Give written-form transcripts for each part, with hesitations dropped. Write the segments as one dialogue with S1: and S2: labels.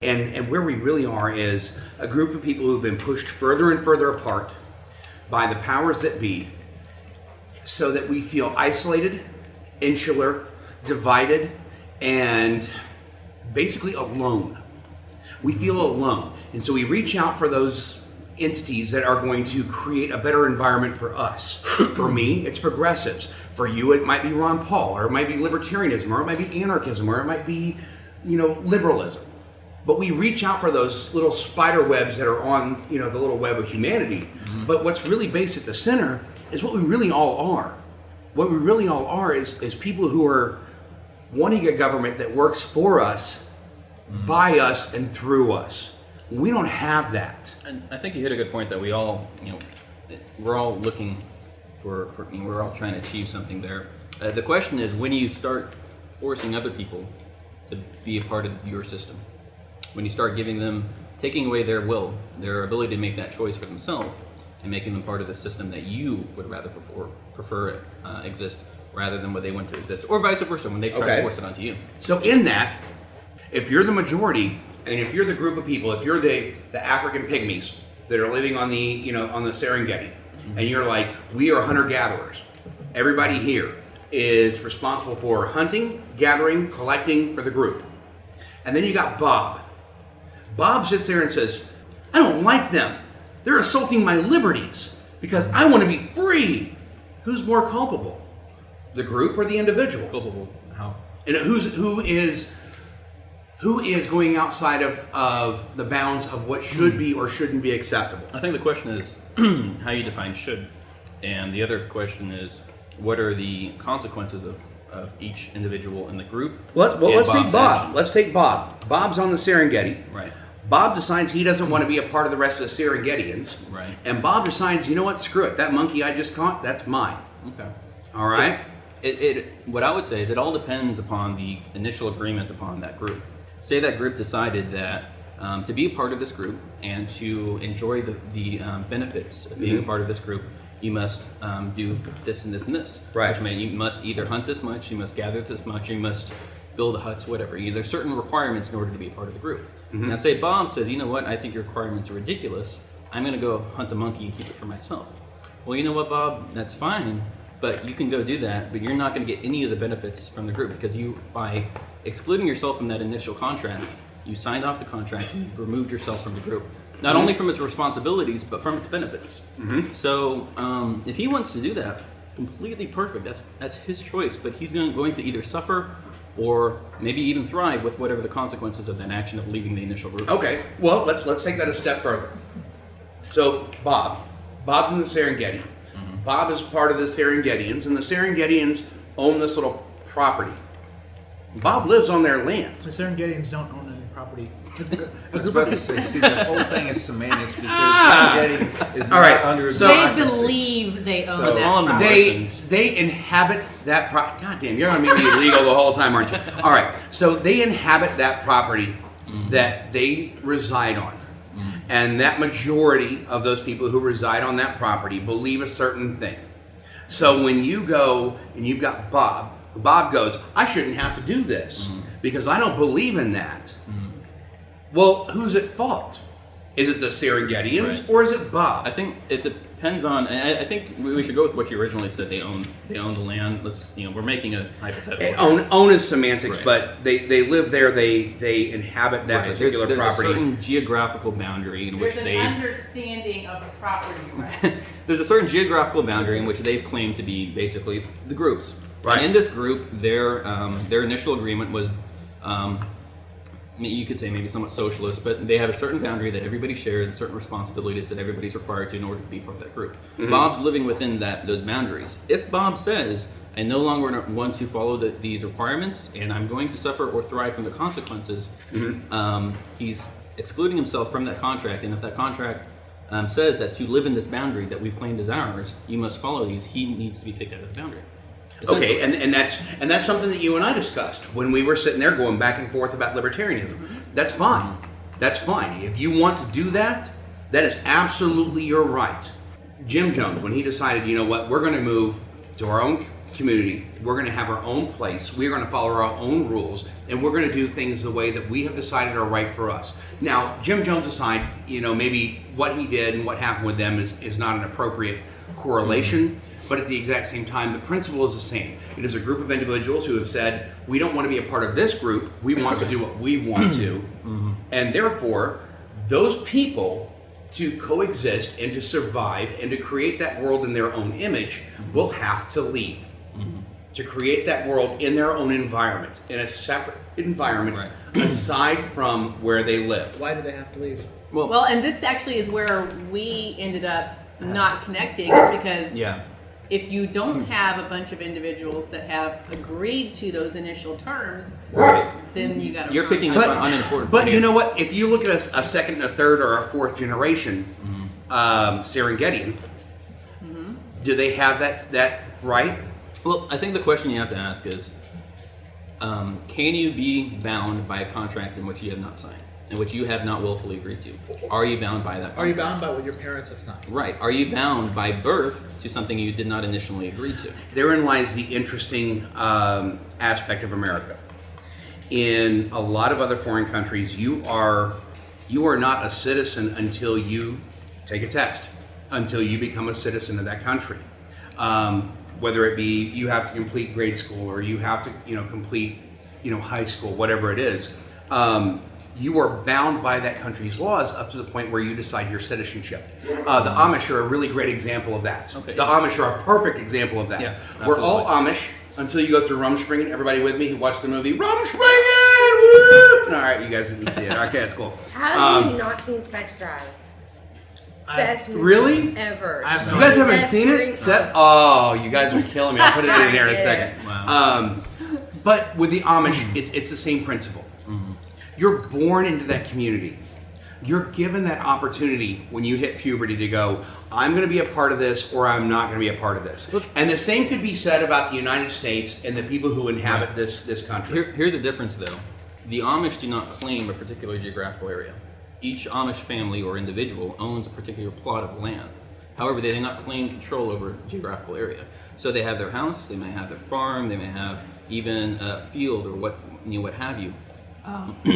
S1: And where we really are is a group of people who've been pushed further and further apart by the powers that be, so that we feel isolated, insular, divided, and basically alone. We feel alone. And so we reach out for those entities that are going to create a better environment for us. For me, it's progressives. For you, it might be Ron Paul, or it might be libertarianism, or it might be anarchism, or it might be, liberalism. But we reach out for those little spider webs that are on, the little web of humanity. Mm-hmm. But what's really based at the center is what we really all are. What we really all are is people who are wanting a government that works for us, by us, and through us. We don't have that.
S2: And I think you hit a good point that we all, we're all looking for we're all trying to achieve something there. The question is, when you start forcing other people to be a part of your system, when you start taking away their will, their ability to make that choice for themselves, and making them part of the system that you would rather prefer exist, rather than what they want to exist, or vice versa, when they try to force it onto you.
S1: So in that, if you're the majority, and if you're the group of people, if you're the African pygmies that are living on the on the Serengeti, and you're like, we are hunter-gatherers, everybody here is responsible for hunting, gathering, collecting for the group. And then you got Bob. Bob sits there and says, I don't like them. They're assaulting my liberties because I want to be free. Who's more culpable? The group or the individual?
S2: Culpable how?
S1: And who is going outside of the bounds of what should be or shouldn't be acceptable?
S2: I think the question is how you define should. And the other question is, what are the consequences of each individual in the group?
S1: Let's take Bob. Action. Let's take Bob. Bob's on the Serengeti.
S2: Right.
S1: Bob decides he doesn't want to be a part of the rest of the Serengetians.
S2: Right.
S1: And Bob decides, you know what, screw it. That monkey I just caught, that's mine.
S2: Okay.
S1: All right?
S2: What I would say is it all depends upon the initial agreement upon that group. Say that group decided that to be a part of this group and to enjoy the benefits of being a part of this group, you must do this and this and this.
S1: Right.
S2: Which means you must either hunt this much, you must gather this much, you must build huts, whatever. There's certain requirements in order to be a part of the group. Now say Bob says, you know what, I think your requirements are ridiculous. I'm going to go hunt a monkey and keep it for myself. Well, you know what, Bob, that's fine, but you can go do that, but you're not going to get any of the benefits from the group because you, by excluding yourself from that initial contract, you signed off the contract and you've removed yourself from the group. Not only from its responsibilities, but from its benefits. So if he wants to do that, completely perfect. That's his choice, but he's going to either suffer or maybe even thrive with whatever the consequences of that action of leaving the initial group.
S1: Okay, well, let's take that a step further. So Bob's in the Serengeti. Bob is part of the Serengetians, and the Serengetians own this little property. Bob lives on their land.
S3: The Serengetians don't own any property.
S4: I was about to say, see, the whole thing is semantics because Serengeti is
S1: All right,
S4: not under
S1: so-
S5: They
S4: democracy.
S5: believe they own
S4: So-
S5: that property.
S1: They inhabit that property. God damn, you're gonna make me illegal the whole time, aren't you? All right, so they inhabit that property that they reside on. And that majority of those people who reside on that property believe a certain thing. So when you go and you've got Bob goes, I shouldn't have to do this because I don't believe in that. Well, who's at fault? Is it the Serengetians or is it Bob?
S2: I think it depends on, and I think we should go with what you originally said. They own the land. We're making a hypothetical.
S1: Own is semantics,
S2: Right.
S1: but they live there. They inhabit that particular
S2: there's
S1: property.
S2: a certain geographical boundary in which
S6: There's an understanding of property rights.
S2: there's a certain geographical boundary in which they've claimed to be basically the groups.
S1: Right.
S2: And in this group, their initial agreement was, you could say maybe somewhat socialist, but they have a certain boundary that everybody shares and certain responsibilities that everybody's required to in order to be part of that group. Bob's living within those boundaries. If Bob says, I no longer want to follow these requirements and I'm going to suffer or thrive from the consequences, he's excluding himself from that contract. And if that contract says that to live in this boundary that we've claimed as ours, you must follow these, he needs to be kicked out of the boundary.
S1: Okay, and that's something that you and I discussed when we were sitting there going back and forth about libertarianism. That's fine. That's fine. If you want to do that, that is absolutely your right. Jim Jones, when he decided, you know what, we're going to move to our own community. We're going to have our own place. We're going to follow our own rules, and we're going to do things the way that we have decided are right for us. Now, Jim Jones aside, maybe what he did and what happened with them is not an appropriate correlation, but at the exact same time, the principle is the same. It is a group of individuals who have said, we don't want to be a part of this group. We want to do what we want to. And therefore, those people, to coexist and to survive and to create that world in their own image, will have to leave. To create that world in their own environment, in a separate environment, aside from where they live.
S3: Why do they have to leave?
S6: Well, and this actually is where we ended up not connecting, is because if you don't have a bunch of individuals that have agreed to those initial terms, then you got to.
S2: You're picking up on unimportant.
S1: But you know what? If you look at a second, a third, or a fourth generation Serengetian, do they have that right?
S2: Well, I think the question you have to ask is, can you be bound by a contract in which you have not signed, in which you have not willfully agreed to? Are you bound by that contract?
S3: Are you bound by what your parents have signed?
S2: Right. Are you bound by birth to something you did not initially agree to?
S1: Therein lies the interesting aspect of America. In a lot of other foreign countries, you are not a citizen until you take a test, until you become a citizen of that country. Whether it be you have to complete grade school or you have to complete high school, whatever it is, you are bound by that country's laws up to the point where you decide your citizenship. The Amish are a really great example of that.
S2: Okay.
S1: The Amish are a perfect example of that.
S2: Yeah,
S1: We're all
S2: absolutely.
S1: Amish until you go through Rumspringen. Everybody with me who watched the movie Rumspringen? Woo! All right, you guys didn't see it. Okay, that's cool.
S5: How have you not seen Sex Drive? Best movie
S1: Really?
S5: ever.
S3: I have no
S1: You guys haven't
S5: Seth
S1: seen
S5: Green-
S1: it? Oh, you guys are killing me. I'll put it in there in a
S5: Yeah.
S1: second.
S2: Wow.
S1: But with the Amish, it's the same principle. You're born into that community. You're given that opportunity when you hit puberty to go, I'm going to be a part of this or I'm not going to be a part of this. And the same could be said about the United States and the people who inhabit this country.
S2: Here's a difference, though. The Amish do not claim a particular geographical area. Each Amish family or individual owns a particular plot of land. However, they do not claim control over a geographical area. So they have their house, they may have their farm, they may have even a field or what have you.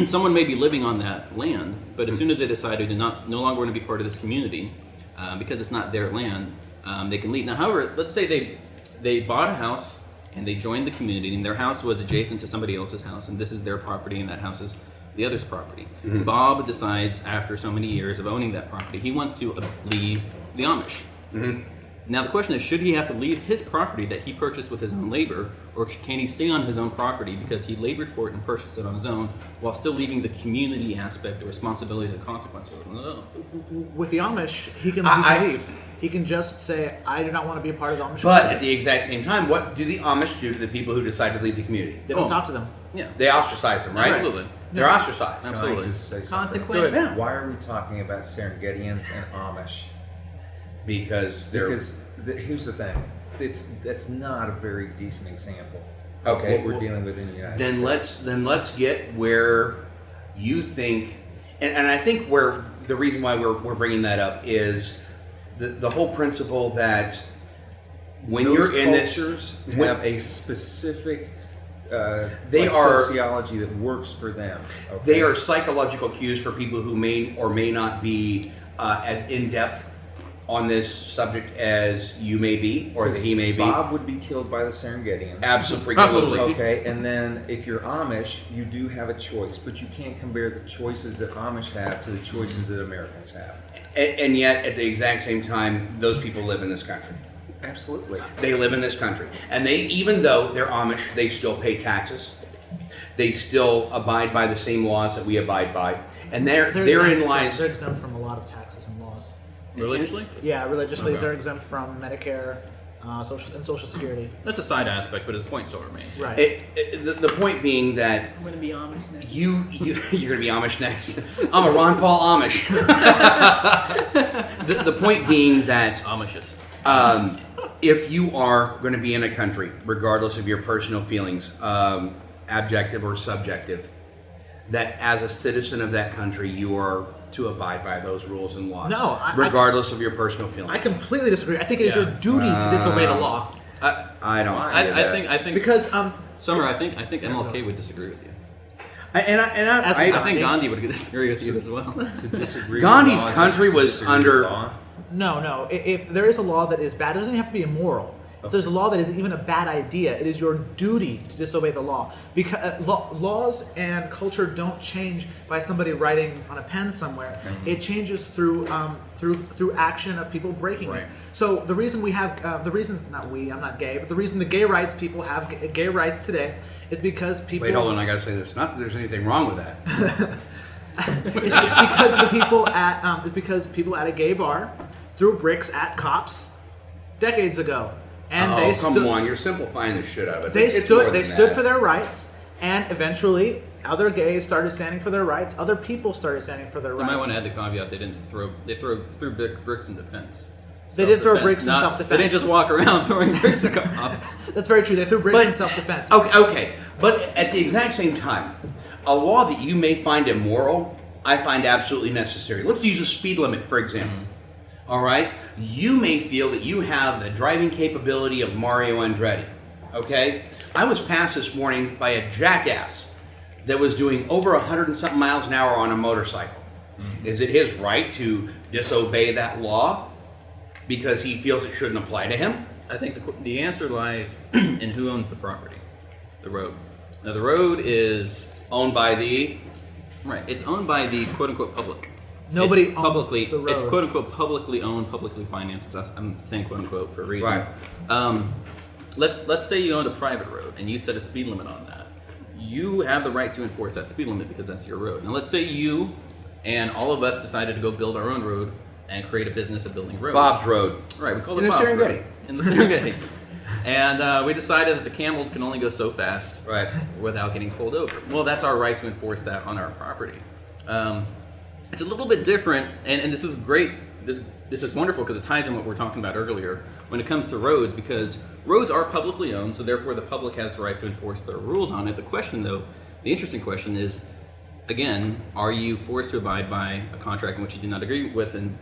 S2: Someone may be living on that land, but as soon as they decide to no longer want to be part of this community, because it's not their land, they can leave. Now, however, let's say they bought a house and they joined the community, and their house was adjacent to somebody else's house, and this is their property, and that house is the other's property. Bob decides, after so many years of owning that property, he wants to leave the Amish. Now the question is, should he have to leave his property that he purchased with his own labor, or can he stay on his own property because he labored for it and purchased it on his own, while still leaving the community aspect, the responsibilities and consequences on his own?
S3: With the Amish, he can leave. He can just say, I do not want to be a part of the Amish
S1: But
S3: community.
S1: at the exact same time, what do the Amish do to the people who decide to leave the community?
S3: They don't talk to them.
S2: Yeah,
S1: They ostracize them, right?
S2: absolutely.
S1: They're ostracized.
S4: Can
S2: Absolutely.
S4: I just say something?
S6: Consequence.
S1: Go ahead.
S4: Why are we talking about Serengetians and Amish?
S1: Because they're...
S4: Because here's the thing, that's not a very decent example
S1: Okay,
S4: of what we're
S1: well,
S4: dealing with in the United States.
S1: then let's get where you think, and I think where the reason why we're bringing that up is the whole principle that when
S4: Those
S1: you're in this,
S4: cultures
S1: when-
S4: have a specific
S1: They are-
S4: sociology that works for them. Okay?
S1: they are psychological cues for people who may or may not be as in depth on this subject as you may be or that he may be.
S4: Bob would be killed by the Serengetians.
S1: Absolutely.
S4: Okay, and then if you're Amish, you do have a choice, but you can't compare the choices that Amish have to the choices that Americans have.
S1: And yet, at the exact same time, those people live in this country.
S4: Absolutely.
S1: They live in this country, and they, even though they're Amish, they still pay taxes. They still abide by the same laws that we abide by, and therein lies.
S3: They're exempt from a lot of taxes and laws.
S2: Religiously?
S3: Yeah, religiously,
S2: Okay.
S3: they're exempt from Medicare, Social Security.
S2: That's a side aspect, but his point still remains.
S3: Right.
S1: The point being that
S6: I'm going to be Amish next.
S1: you're gonna be Amish next. I'm a Ron Paul Amish. the point being that
S2: Amishist.
S1: if you are going to be in a country, regardless of your personal feelings, objective or subjective, that as a citizen of that country, you are to abide by those rules and laws,
S3: No,
S1: regardless of your personal feelings.
S3: I completely disagree. I think it is your duty to disobey the law.
S1: I don't see that.
S2: I think
S3: Because
S2: Summer, I think MLK would disagree with you.
S3: As we
S2: I think Gandhi would disagree with you as well.
S4: To disagree
S1: Gandhi's
S4: with law,
S1: country
S4: to
S1: was
S4: disagree
S1: under-
S4: with law.
S3: No. If there is a law that is bad, it doesn't have to be immoral. If there's a law that is even a bad idea, it is your duty to disobey the law. Because laws and culture don't change by somebody writing on a pen somewhere. It changes through action of people breaking
S2: Right.
S3: it. So the reason we have I'm not gay, but the reason the gay rights people have gay rights today is because people.
S1: Wait, hold on. I gotta say this. Not that there's anything wrong with that.
S3: It's because people at a gay bar threw bricks at cops decades ago, and
S1: Oh,
S3: they
S1: come
S3: stood.
S1: on. You're simplifying the shit out of it.
S3: They
S1: It's more
S3: stood. They
S1: than
S3: stood
S1: that.
S3: for their rights, and eventually, other gays started standing for their rights. Other people started standing for their
S2: You
S3: rights.
S2: might want to add the caveat they threw bricks in defense.
S3: They did throw
S2: Self-defense,
S3: bricks in
S2: not-
S3: self-defense.
S2: They didn't just walk around throwing bricks at cops.
S3: That's very true. They threw bricks
S1: But-
S3: in self-defense.
S1: Okay, but at the exact same time, a law that you may find immoral, I find absolutely necessary. Let's use a speed limit, for example. All right? You may feel that you have the driving capability of Mario Andretti. Okay? I was passed this morning by a jackass that was doing over 100 and something miles an hour on a motorcycle. Is it his right to disobey that law because he feels it shouldn't apply to him?
S2: I think the answer lies in who owns the property, the road. Now the road is
S1: Owned by the...
S2: right. It's owned by the quote unquote public.
S3: Nobody
S2: It's
S3: owns
S2: publicly.
S3: the road.
S2: It's quote unquote publicly owned, publicly financed. I'm saying quote unquote for a reason.
S1: Right.
S2: Let's say you owned a private road and you set a speed limit on that. You have the right to enforce that speed limit because that's your road. Now let's say you and all of us decided to go build our own road and create a business of building roads.
S1: Bob's Road.
S2: Right, we call
S1: In
S2: it
S1: the
S2: Bob's
S1: Serengeti.
S2: Road. In the Serengeti. And we decided that the camels can only go so fast
S1: Right.
S2: without getting pulled over. Well, that's our right to enforce that on our property. It's a little bit different, and this is great. This is wonderful because it ties in what we were talking about earlier when it comes to roads, because roads are publicly owned, so therefore the public has the right to enforce their rules on it. The question, though, the interesting question is, again, are you forced to abide by a contract in which you did not agree with? And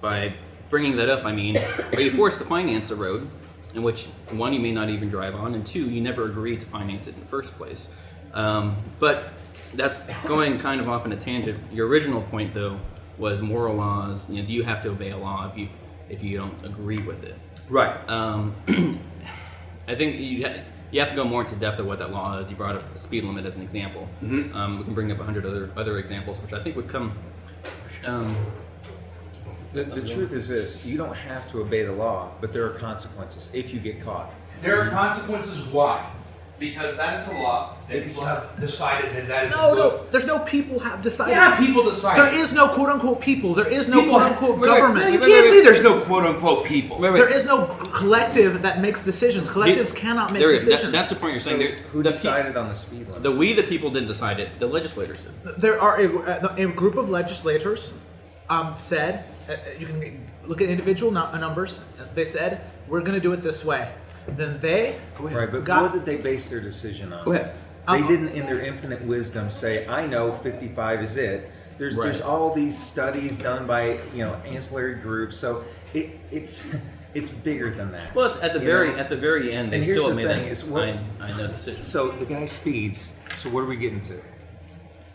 S2: by bringing that up, I mean, are you forced to finance a road in which, one, you may not even drive on, and two, you never agreed to finance it in the first place? But that's going kind of off in a tangent. Your original point, though, was moral laws. You know, do you have to obey a law if you don't agree with it?
S1: Right.
S2: I think you have to go more into depth of what that law is. You brought up the speed limit as an example. We can bring up 100 other examples, which I think would come.
S4: The truth is this: you don't have to obey the law, but there are consequences if you get caught.
S1: There are consequences. Why? Because that is the law that people have decided that is
S3: No. There's no people have decided.
S1: Yeah, people decide.
S3: There is no quote unquote people. There is no quote unquote government.
S1: You can't say there's no quote unquote people.
S2: Wait.
S3: There is no collective that makes decisions. Collectives cannot make
S2: There is.
S3: decisions.
S2: That's the point you're
S4: So
S2: saying.
S4: who decided on the speed limit?
S2: We the people didn't decide it. The legislators did.
S3: There are a group of legislators said, you can look at individual numbers, they said, we're going to do it this way. Then they
S4: Right, but
S3: got-
S4: what did they base their decision on?
S1: Go ahead.
S4: They didn't, in their infinite wisdom, say, "I know 55 is it." There's
S2: Right.
S4: all these studies done by ancillary groups, so it's bigger than that.
S2: Well, at the
S4: You
S2: very
S4: know?
S2: at the very end, they
S4: And here's
S2: still
S4: the
S2: made
S4: thing,
S2: that
S4: is what-
S2: I know decision.
S4: So the guy speeds. So what are we getting to?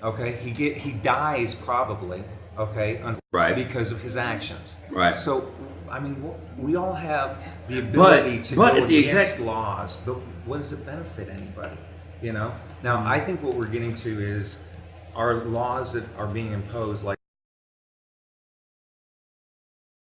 S4: Okay, he dies probably. Okay,
S1: Right.
S4: because of his actions.
S1: Right.
S4: So I mean, we all have the ability to
S1: but
S4: go
S1: at the
S4: against
S1: exact-
S4: laws, but what does it benefit anybody? You know. Now I think what we're getting to is our laws that are being imposed, like